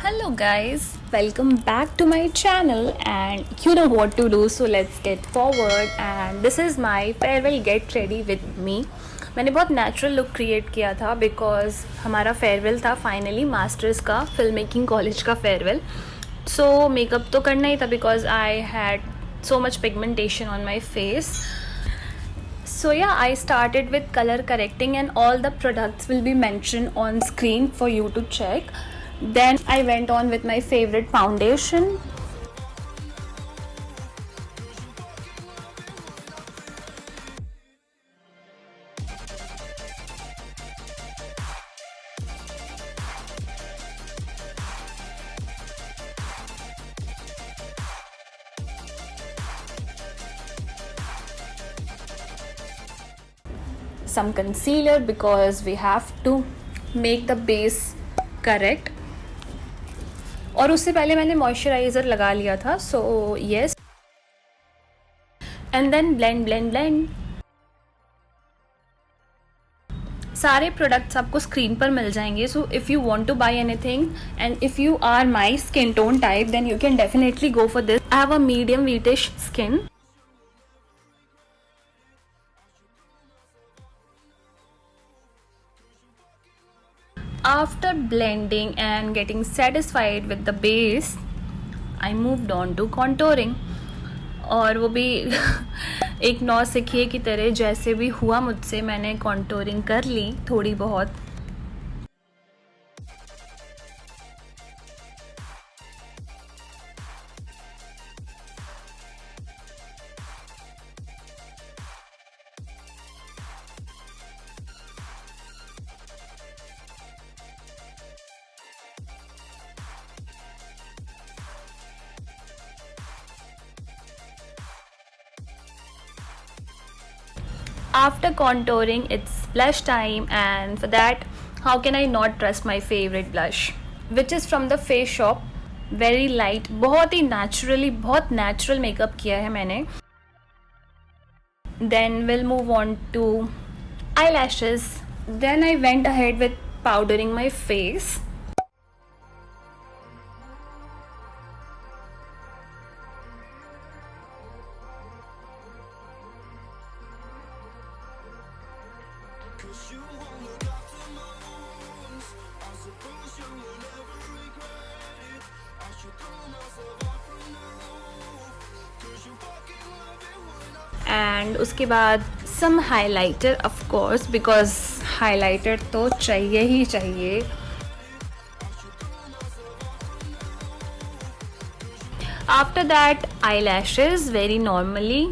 Hello guys, welcome back to my channel and you know what to do, so let's get forward and this is my farewell get ready with me. मैंने बहुत natural look create किया था because हमारा farewell था finally masters का, film making college का farewell. सो makeup तो करना ही था because I had so much pigmentation on my face. So yeah, I started with color correcting and all the products will be mentioned on screen for you to check. Then I went on with my favorite foundation. Some concealer because we have to make the base correct. और उससे पहले मैंने moisturiser लगा लिया था. So yes, and then blend. सारे products आपको screen पर मिल जाएंगे. So if you want to buy anything and if you are my skin tone type then you can definitely go for this. I have a medium wheatish skin. After blending and getting satisfied with the base, I moved on to contouring. और वो भी एक नौसिखिए की तरह जैसे भी हुआ मुझसे मैंने कॉन्टोरिंग कर ली थोड़ी बहुत. After contouring, it's blush time, and for that, how can I not trust my favorite blush, which is from the Face Shop. Very light, बहुत ही naturally, बहुत natural makeup किया है मैंने. Then we'll move on to eyelashes. Then I went ahead with powdering my face. And उसके बाद some highlighter of course because highlighter तो चाहिए ही चाहिए. After that I lashes very normally.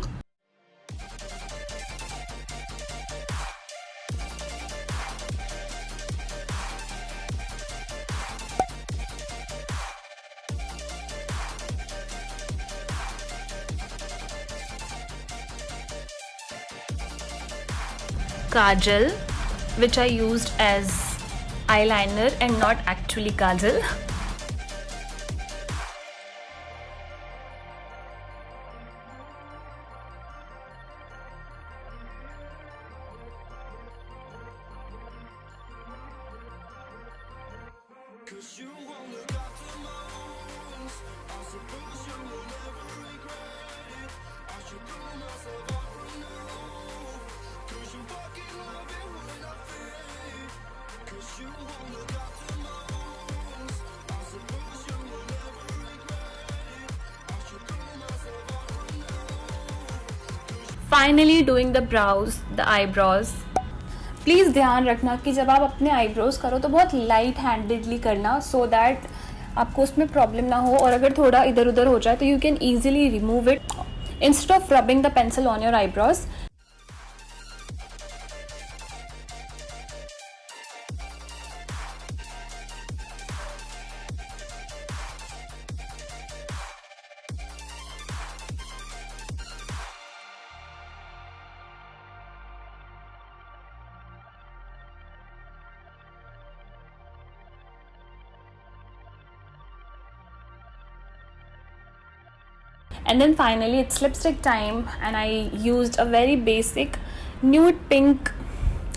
Kajal, which I used as eyeliner and not actually kajal. Finally doing the brows, the eyebrows. Please ध्यान रखना कि जब आप अपने आईब्रोज करो तो बहुत लाइट हैंडेडली करना सो दैट आपको उसमें प्रॉब्लम ना हो. और अगर थोड़ा इधर उधर हो जाए तो you can easily remove it instead of rubbing the pencil on your eyebrows. And then finally it's lipstick time, and I used a very basic nude pink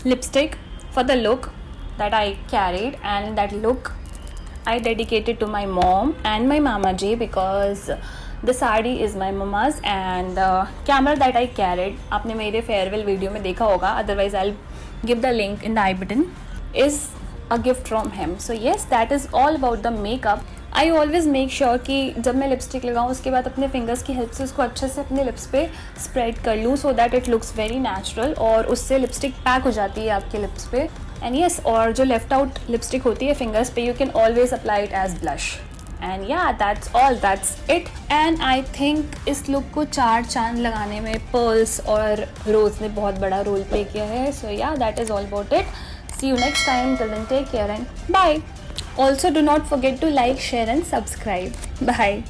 lipstick for the look that I carried, and that look I dedicated to my mom and my mama ji because the sari is my mama's and the camera that I carried, आपने मेरे farewell video में देखा होगा, otherwise I'll give the link in the I button, is a gift from him. So yes, that is all about the makeup. I always make sure कि जब मैं lipstick लगाऊँ उसके बाद अपने फिंगर्स की हेल्प से उसको अच्छे से अपने लिप्स पे स्प्रेड कर लूँ so that it looks very natural और उससे लिपस्टिक पैक हो जाती है आपके लिप्स पे. एंड यस, और जो लेफ्ट आउट लिपस्टिक होती है फिंगर्स पे, you can always apply it as blush. And yeah that's all, that's it. And I think इस लुक को 4 चांद लगाने में पर्ल्स और रोज़ ने बहुत बड़ा रोल प्ले किया है. सो या, that is all about it. See you next time. Till then, take care and bye. Also, do not forget to like, share and subscribe. Bye.